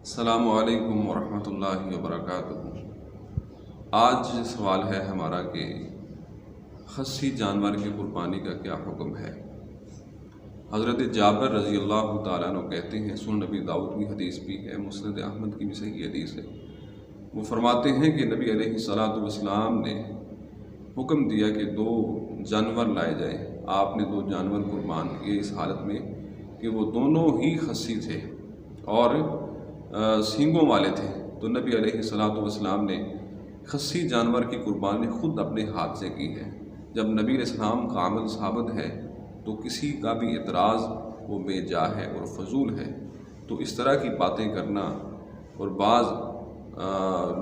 السلام علیکم ورحمۃ اللہ وبرکاتہ۔ آج سوال ہے ہمارا کہ خصی جانور کی قربانی کا کیا حکم ہے۔ حضرت جابر رضی اللہ تعالیٰ عنہ کہتے ہیں، سنن نبی داؤد کی حدیث بھی ہے، مسند احمد کی بھی صحیح حدیث ہے، وہ فرماتے ہیں کہ نبی علیہ الصلاۃ والسلام نے حکم دیا کہ 2 جانور لائے جائیں۔ آپ نے 2 جانور قربان کیے اس حالت میں کہ وہ دونوں ہی خصی تھے اور سینگوں والے تھے۔ تو نبی علیہ الصلاۃ والسلام نے خصی جانور کی قربانی خود اپنے ہاتھ سے کی ہے۔ جب نبی علیہ السلام کا عمل ثابت ہے تو کسی کا بھی اعتراض وہ بے جا ہے اور فضول ہے۔ تو اس طرح کی باتیں کرنا، اور بعض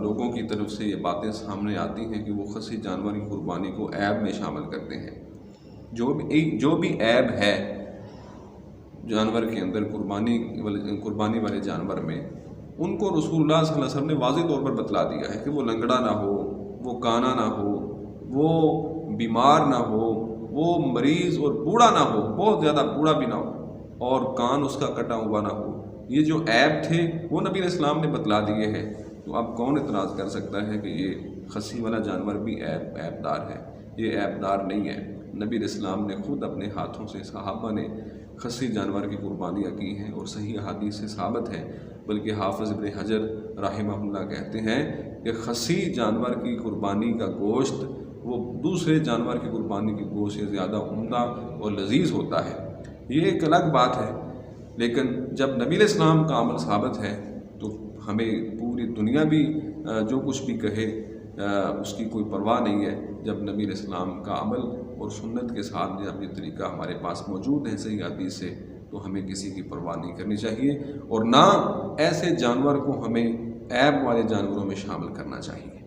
لوگوں کی طرف سے یہ باتیں سامنے آتی ہیں کہ وہ خصی جانور کی قربانی کو عیب میں شامل کرتے ہیں۔ جو بھی عیب ہے جانور کے اندر، قربانی والے جانور میں، ان کو رسول اللہ صلی اللہ علیہ وسلم نے واضح طور پر بتلا دیا ہے کہ وہ لنگڑا نہ ہو، وہ کانا نہ ہو، وہ بیمار نہ ہو، وہ مریض اور بوڑھا نہ ہو، بہت زیادہ بوڑھا بھی نہ ہو، اور کان اس کا کٹا ہوا نہ ہو۔ یہ جو عیب تھے وہ نبی علیہ السلام نے بتلا دیے ہیں۔ تو اب کون اعتراض کر سکتا ہے کہ یہ خصی والا جانور بھی عیب دار ہے؟ یہ عیب دار نہیں ہے۔ نبی علیہ السلام نے خود اپنے ہاتھوں سے، صحابہ نے خصی جانور کی قربانیاں کی ہیں اور صحیح احادیث سے ثابت ہے۔ بلکہ حافظ ابن حجر رحمہ اللہ کہتے ہیں کہ خصی جانور کی قربانی کا گوشت وہ دوسرے جانور کی قربانی کے گوشت سے زیادہ عمدہ اور لذیذ ہوتا ہے۔ یہ ایک الگ بات ہے، لیکن جب نبی علیہ السلام کا عمل ثابت ہے تو ہمیں پوری دنیا بھی جو کچھ بھی کہے اس کی کوئی پرواہ نہیں ہے۔ جب نبی علیہ السلام کا عمل اور سنت کے ساتھ جب یہ طریقہ ہمارے پاس موجود ہے صحیح حدیث سے، تو ہمیں کسی کی پرواہ نہیں کرنی چاہیے، اور نہ ایسے جانور کو ہمیں عیب والے جانوروں میں شامل کرنا چاہیے۔